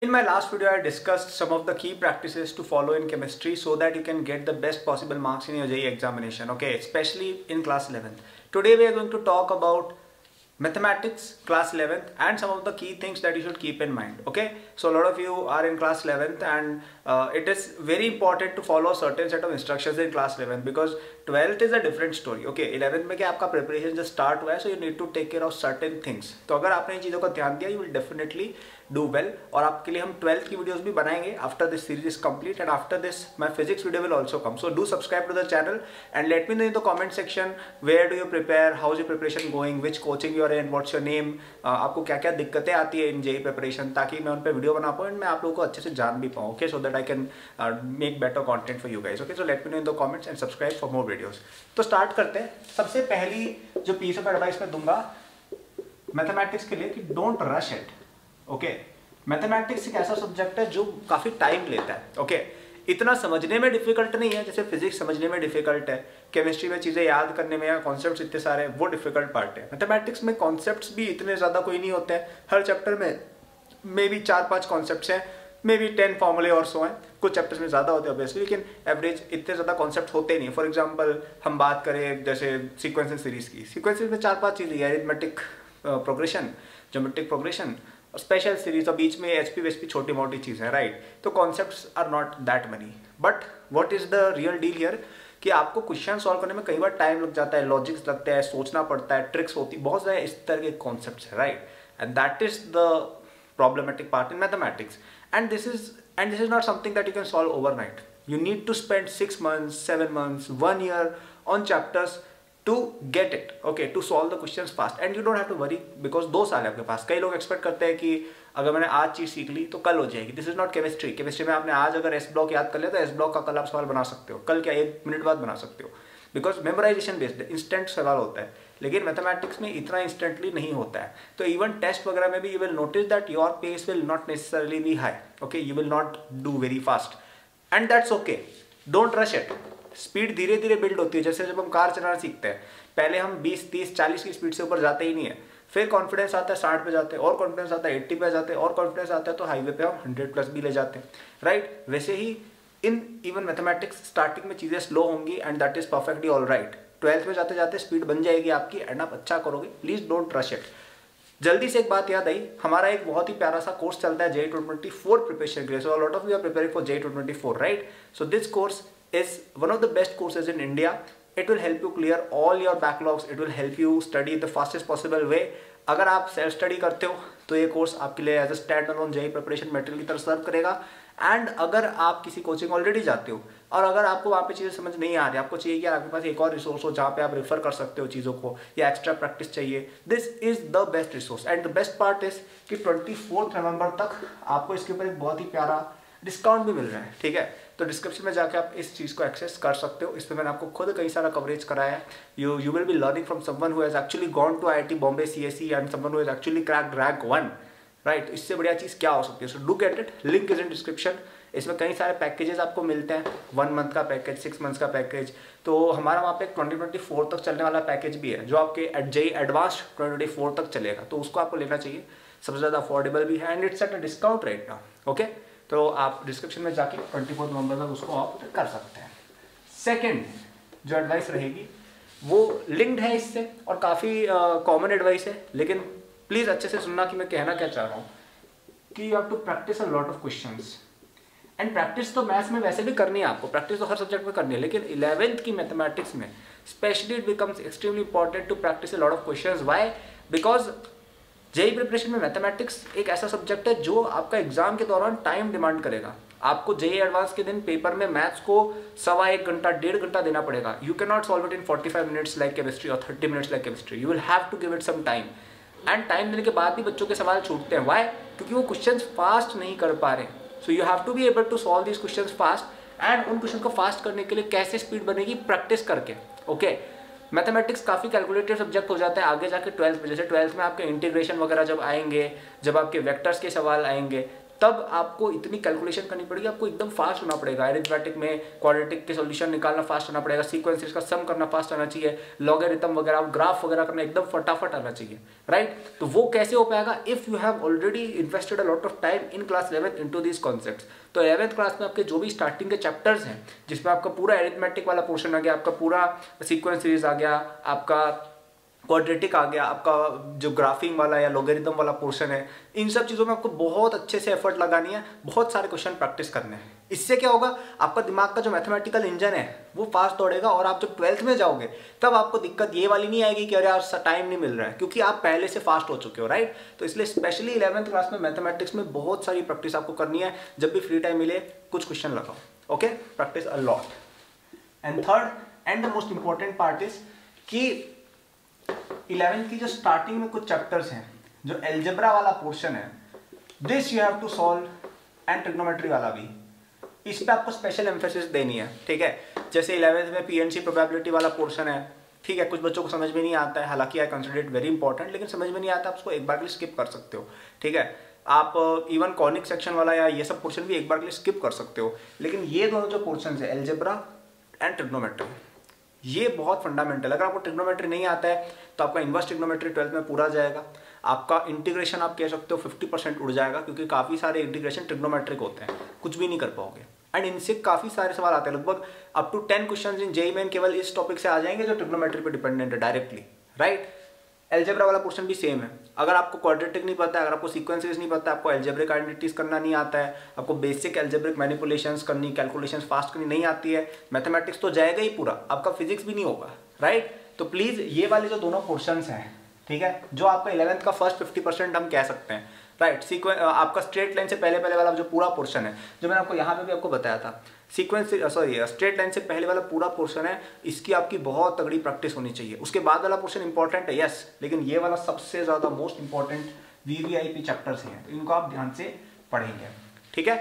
In my last video, I discussed some of the key practices to follow in chemistry so that you can get the best possible marks in your JEE examination, okay, especially in class 11th. Today we are going to talk about mathematics class 11th and some of the key things that you should keep in mind. Okay, so a lot of you are in class 11th and it is very important to follow a certain set of instructions in class 11th because 12th is a different story. Okay, 11th में क्या आपका preparation just start हुआ है, so you need to take care of certain things. तो अगर आपने इन चीज़ों का ध्यान दिया, you will definitely do well. और आपके लिए हम 12th की वीडियोस भी बनाएंगे after this series is complete, and after this my physics video will also come. So do subscribe to the channel and let me know in the comment section where do you prepare, how is your preparation going, which coaching you are in, what's your name, आपको क्या क्या दिक्कतें आती है इन JEE preparation, ताकि मैं उन पर वीडियो बना पाऊँ, मैं आप लोगों को अच्छे से जान भी पाऊँ. Okay, so that I can make better content for you guys. Okay, so let me know in the comments and subscribe for more videos. तो start करते हैं. सबसे पहली जो piece of advice मैं दूंगा मैथमेटिक्स के लिए कि don't rush it. Okay, mathematics एक ऐसा सब्जेक्ट है जो काफ़ी टाइम लेता है. ओके, इतना समझने में डिफिकल्ट नहीं है जैसे फिजिक्स समझने में डिफिकल्ट है, केमिस्ट्री में चीज़ें याद करने में या कॉन्सेप्ट्स इतने सारे वो डिफिकल्ट पार्ट है. मैथमेटिक्स में कॉन्सेप्ट्स भी इतने ज़्यादा कोई नहीं होते हैं. हर चैप्टर में मे बी 4-5 कॉन्सेप्ट्स हैं, मे बी 10 फॉर्मूले और सो हैं. कुछ चैप्टर्स में ज़्यादा होते हैं ऑब्वियसली, लेकिन एवरेज इतने ज़्यादा कॉन्सेप्ट होते नहीं. फॉर एग्जांपल हम बात करें जैसे सीक्वेंस सीरीज़ की, सीक्वेंसेस में 4-5 चीज़ें, arithmetic progression, geometric progression, special series और बीच में एचपी वेचपी छोटी मोटी चीज़ है, राइट. तो concepts are not that many, but what is the real deal here कि आपको क्वेश्चन सॉल्व करने में कई बार टाइम लग जाता है, लॉजिक्स लगता है, सोचना पड़ता है, ट्रिक्स होती है, बहुत सारे इस तरह के कॉन्सेप्ट्स है, right. And that is the problematic part in mathematics. And this is not something that you can solve overnight. You need to spend 6 months, 7 months, 1 year on chapters to get it, okay, to solve the questions fast. And you don't have to worry because 2 साल है आपके पास. कई लोग expect करते हैं कि अगर मैंने आज चीज़ सीख ली तो कल हो जाएगी. This is not chemistry. Chemistry में आपने आज अगर एस ब्लॉक याद कर लिया तो एस ब्लॉक का कल आप सवाल बना सकते हो, कल क्या 1 मिनट बाद बना सकते हो, बिकॉज मेमोराइजेशन बेस्ड है, इंस्टेंट सवाल होता है. लेकिन मैथमेटिक्स में इतना इंस्टेंटली नहीं होता है. तो इवन टेस्ट वगैरह में भी you will notice that your pace will not necessarily be high. Okay, you will not do very fast and that's okay. Don't rush it. Speed धीरे धीरे बिल्ड होती है. जैसे जब हम कार चलाना सीखते हैं, पहले हम 20, 30, 40 की स्पीड से ऊपर जाते ही नहीं है. फिर कॉन्फिडेंस आता है 60 पे जाते हैं, और कॉन्फिडेंस आता है 80 पे जाते हैं, और कॉन्फिडेंस आता है तो हाईवे पे हम 100+ भी ले जाते हैं, राइट. वैसे ही इन इवन मैथमेटिक्स स्टार्टिंग में चीज़ें स्लो होंगी and that is perfectly all right. 12th में जाते जाते स्पीड बन जाएगी आपकी एंड आप अच्छा करोगे. Please don't rush it. जल्दी से एक बात याद आई, हमारा एक बहुत ही प्यारा सा कोर्स चलता है JEE 2024 प्रिपरेशन के लिए. So lot of you are preparing for JEE 2024, राइट. So this course is one of the best courses in India. It will help you clear all your backlogs. It will help you study the fastest possible way. अगर आप self study करते हो तो ये course आपके लिए as a standalone JEE preparation material की तरह सर्व करेगा. एंड अगर आप किसी कोचिंग ऑलरेडी जाते हो और अगर आपको वहाँ पे चीज़ें समझ नहीं आ रही, आपको चाहिए कि आपके पास एक और रिसोर्स हो जहाँ पे आप रेफर कर सकते हो चीज़ों को, या एक्स्ट्रा प्रैक्टिस चाहिए, this is the best resource. And the best part is कि 24 नवंबर तक आपको इसके ऊपर एक बहुत ही प्यारा डिस्काउंट भी मिल रहा है, ठीक है. तो डिस्क्रिप्शन में जाके आप इस चीज़ को एक्सेस कर सकते हो. इसमें मैंने आपको खुद कई सारा कवरेज कराया है. You will be learning from someone who has actually gone to IIT Bombay CSE and someone who has actually cracked rank 1, right. इससे बढ़िया चीज़ क्या हो सकती है. So do get it. Link is in description. इसमें कई सारे पैकेजेस आपको मिलते हैं, 1 मंथ का पैकेज, 6 मंथ्स का पैकेज. तो हमारा वहाँ पे 2024 तक चलने वाला पैकेज भी है जो आपके JEE एडवांस 2024 तक चलेगा. तो उसको आपको लेना चाहिए. सबसे ज़्यादा अफोर्डेबल भी है and it's at a discount rate now. Okay, तो आप डिस्क्रिप्शन में जाके 24 नवंबर तक उसको ऑप्ट कर सकते हैं. सेकंड जो एडवाइस रहेगी वो लिंक्ड है इससे और काफ़ी कॉमन एडवाइस है, लेकिन प्लीज़ अच्छे से सुनना कि मैं कहना क्या चाह रहा हूँ. कि you have to practise a lot of questions. And practice तो मैथ्स में वैसे भी करनी है आपको, प्रैक्टिस तो हर सब्जेक्ट में करनी है, लेकिन 11th की मैथमेटिक्स में specially it becomes extremely important to practise a lot of questions. Why? Because JEE preparation में मैथमेटिक्स एक ऐसा सब्जेक्ट है जो आपका एग्जाम के दौरान टाइम डिमांड करेगा. आपको JEE एडवांस के दिन पेपर में मैथ्स को 1.25 घंटा 1.5 घंटा देना पड़ेगा. You can not solve it in 45 minutes like chemistry और 30 minutes like chemistry. You will have to give it some time. And time देने के बाद भी बच्चों के सवाल छूटते हैं. व्हाई? क्योंकि वो क्वेश्चन फास्ट नहीं कर पा रहे. So you have to be able to solve this question fast. And उन क्वेश्चन को फास्ट करने के लिए कैसे स्पीड बनेगी? प्रैक्टिस करके. ओके, मैथमेटिक्स काफ़ी कैलकुलेटिव सब्जेक्ट हो जाता है आगे जाके 12th में. जैसे 12th में आपके इंटीग्रेशन वगैरह जब आएंगे, जब आपके वेक्टर्स के सवाल आएंगे, तब आपको इतनी कैलकुलेशन करनी पड़ेगी, आपको एकदम फास्ट होना पड़ेगा। अरिथमेटिक में क्वाड्रेटिक के सॉल्यूशन निकालना फास्ट होना पड़ेगा, सीक्वेंसेस का सम करना फास्ट आना चाहिए, लॉगरिथम वगैरह ग्राफ वगैरह करना एकदम फटाफट आना चाहिए, राइट। तो वो कैसे हो पाएगा? If you have already invested a lot of time in class 11 into this concepts. तो 11th क्लास में आपके जो भी स्टार्टिंग के चैप्टर्स हैं, जिसमें आपका पूरा अरिथमेटिक वाला पोर्शन आ गया, आपका पूरा सीक्वेंस सीरीज आ गया, आपका क्वाड्रेटिक आ गया, आपका जो ग्राफिंग वाला या लॉगरिथम वाला पोर्शन है, इन सब चीज़ों में आपको बहुत अच्छे से एफर्ट लगानी है, बहुत सारे क्वेश्चन प्रैक्टिस करने हैं। इससे क्या होगा, आपका दिमाग का जो मैथमेटिकल इंजन है वो फास्ट दौड़ेगा, और आप जब 12th में जाओगे तब आपको दिक्कत ये वाली नहीं आएगी कि अरे यार टाइम नहीं मिल रहा है, क्योंकि आप पहले से फास्ट हो चुके हो, राइट। तो इसलिए स्पेशली 11th क्लास में मैथमेटिक्स में बहुत सारी प्रैक्टिस आपको करनी है। जब भी फ्री टाइम मिले कुछ क्वेश्चन लगाओ, okay, practice a lot. And third and the most important part is कि 11th की जो स्टार्टिंग में कुछ चैप्टर्स हैं, जो एल्जेब्रा वाला पोर्शन है, this you have to solve, and trigonometry वाला भी, इस पे आपको स्पेशल एम्फेसिस देनी है, ठीक है। जैसे 11th में पीएनसी प्रोबेबिलिटी वाला पोर्शन है, ठीक है, कुछ बच्चों को समझ में नहीं आता है, हालांकि I consider it very important, लेकिन समझ में नहीं आता, आप उसको एक बार के लिए स्किप कर सकते हो, ठीक है। आप इवन कॉनिक सेक्शन वाला या ये सब पोर्शन भी एक बार के लिए स्किप कर सकते हो, लेकिन ये दोनों जो पोर्शन है, एल्जेब्रा एंड ट्रिग्नोमेट्री, ये बहुत फंडामेंटल। अगर आपको ट्रिग्नोमेट्री नहीं आता है तो आपका इनवर्स ट्रिग्नोमेट्री 12th में पूरा जाएगा, आपका इंटीग्रेशन आप कह सकते हो 50% उड़ जाएगा, क्योंकि काफ़ी सारे इंटीग्रेशन ट्रिग्नोमेट्रिक होते हैं, कुछ भी नहीं कर पाओगे। एंड इनसे काफ़ी सारे सवाल आते हैं, लगभग up to 10 question in JEE Main केवल इस टॉपिक से आ जाएंगे जो ट्रिग्नोमेट्री पे डिपेंडेंट है डायरेक्टली, राइट। एल्जेब्रा वाला पोर्शन भी सेम है। अगर आपको क्वाड्रेटिक नहीं पता है, अगर आपको सीक्वेंसेस नहीं पता है, आपको एल्जेब्रिक आइडेंटिटीज करना नहीं आता है, आपको बेसिक एल्जेब्रिक मैनिपुलेशंस करनी, कैलकुलेशंस फास्ट करनी नहीं आती है, मैथमेटिक्स तो जाएगा ही पूरा, आपका फिजिक्स भी नहीं होगा, राइट। तो प्लीज़ ये वाले जो दोनों पोर्शंस हैं, ठीक है, जो आपका 11th का फर्स्ट 50% हम कह सकते हैं, राइट। आपका स्ट्रेट लाइन से पहले वाला जो पूरा पोर्शन है, जो मैंने आपको यहाँ पे भी आपको बताया था, सीक्वेंस स्ट्रेट लाइन से पहले वाला पूरा पोर्शन है, इसकी आपकी बहुत तगड़ी प्रैक्टिस होनी चाहिए। उसके बाद वाला पोर्शन इंपॉर्टेंट है, यस, लेकिन ये वाला सबसे ज़्यादा मोस्ट इंपॉर्टेंट वीवीआईपी चैप्टर्स हैं, तो इनको आप ध्यान से पढ़ेंगे, ठीक है।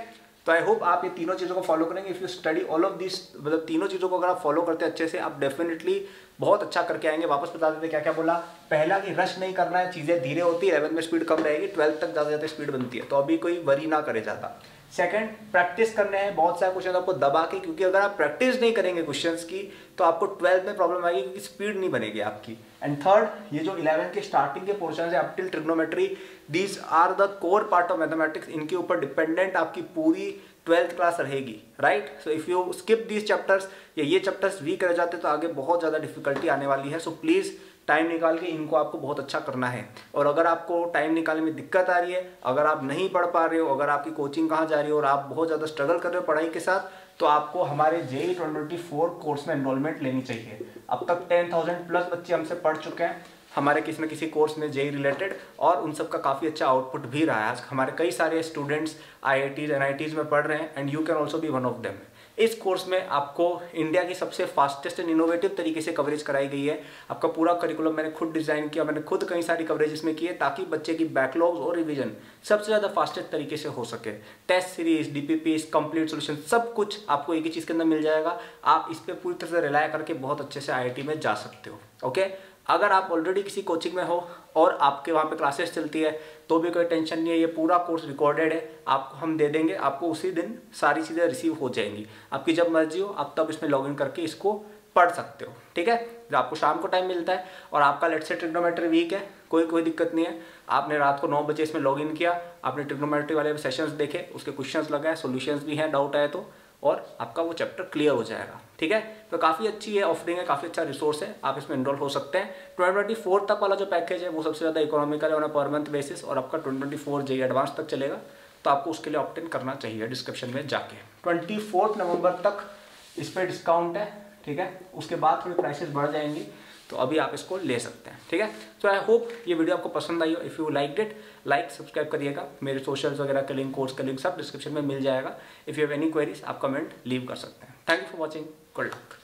तो आई होप आप ये तीनों चीज़ों को फॉलो करेंगे। If you study all of this, मतलब तीनों चीज़ों को अगर आप फॉलो करते हैं अच्छे से, आप डेफिनेटली बहुत अच्छा करके आएंगे। वापस बता देते क्या क्या बोला, पहला कि रश नहीं करना है, चीज़ें धीरे होती है, 11th में स्पीड कम रहेगी, 12th तक ज़्यादा स्पीड बनती है, तो अभी कोई वरी ना करे ज़्यादा। सेकंड, प्रैक्टिस करने हैं बहुत सारे क्वेश्चन आपको दबा के, क्योंकि अगर आप प्रैक्टिस नहीं करेंगे क्वेश्चंस की तो आपको 12th में प्रॉब्लम आएगी, क्योंकि स्पीड नहीं बनेगी आपकी। एंड थर्ड, ये जो 11th के स्टार्टिंग के पोर्शन है up till trigonometry, these are the core part of mathematics, इनके ऊपर डिपेंडेंट आपकी पूरी 12th क्लास रहेगी, right. So if you skip these chapters, या ये चैप्टर्स वीक रह जाते तो आगे बहुत ज़्यादा डिफिकल्टी आने वाली है। सो प्लीज़ टाइम निकाल के इनको आपको बहुत अच्छा करना है। और अगर आपको टाइम निकालने में दिक्कत आ रही है, अगर आप नहीं पढ़ पा रहे हो, अगर आपकी कोचिंग कहाँ जा रही हो और आप बहुत ज़्यादा स्ट्रगल कर रहे हो पढ़ाई के साथ, तो आपको हमारे जेईई 2024 कोर्स में एनरोलमेंट लेनी चाहिए। अब तक 10,000 प्लस बच्चे हमसे पढ़ चुके हैं हमारे किसी न किसी कोर्स में जेईई रिलेटेड, और उन सब का काफ़ी अच्छा आउटपुट भी रहा है। आज हमारे कई सारे स्टूडेंट्स IITs NITs में पढ़ रहे हैं, and you can also be one of them. इस कोर्स में आपको इंडिया की सबसे फास्टेस्ट एंड इनोवेटिव तरीके से कवरेज कराई गई है। आपका पूरा करिकुलम मैंने खुद डिज़ाइन किया, मैंने खुद कई सारी कवरेज इसमें की है, ताकि बच्चे की बैकलॉग्स और रिवीजन सबसे ज़्यादा फास्टेस्ट तरीके से हो सके। Test series, DPPs, complete solution, सब कुछ आपको एक ही चीज़ के अंदर मिल जाएगा। आप इस पर पूरी तरह से रिलाय करके बहुत अच्छे से IIT में जा सकते हो, ओके। अगर आप ऑलरेडी किसी कोचिंग में हो और आपके वहाँ पे क्लासेस चलती है तो भी कोई टेंशन नहीं है, ये पूरा कोर्स रिकॉर्डेड है, आपको हम दे देंगे, आपको उसी दिन सारी चीज़ें रिसीव हो जाएंगी। आपकी जब मर्जी हो आप तब इसमें लॉगिन करके इसको पढ़ सकते हो, ठीक है। जब आपको शाम को टाइम मिलता है और आपका लेट्स से ट्रिग्नोमेट्री वीक है, कोई दिक्कत नहीं है, आपने रात को 9 बजे इसमें लॉगिन किया, आपने ट्रिग्नोमेट्री वाले सेशंस देखे, उसके क्वेश्चंस लगाए, सॉल्यूशंस भी हैं, डाउट आए तो, और आपका वो चैप्टर क्लियर हो जाएगा, ठीक है। तो काफ़ी अच्छी है ऑफरिंग है, काफ़ी अच्छा रिसोर्स है, आप इसमें एनरोल हो सकते हैं। 2024 तक वाला जो पैकेज है वो सबसे ज़्यादा इकोनॉमिकल है on a per month basis, और आपका 2024 जेईई एडवांस तक चलेगा, तो आपको उसके लिए ऑप्ट इन करना चाहिए डिस्क्रिप्शन में जाके। 24 नवंबर तक इस पर डिस्काउंट है, ठीक है। उसके बाद थोड़ी प्राइसेस बढ़ जाएंगी, तो अभी आप इसको ले सकते हैं, ठीक है। तो आई होप ये वीडियो आपको पसंद आई हो। If you like it, like subscribe करिएगा। मेरे सोशल्स वगैरह का लिंक, कोर्स का लिंक सब डिस्क्रिप्शन में मिल जाएगा। If you have any queries आप कमेंट लीव कर सकते हैं। Thank you for watching, good luck.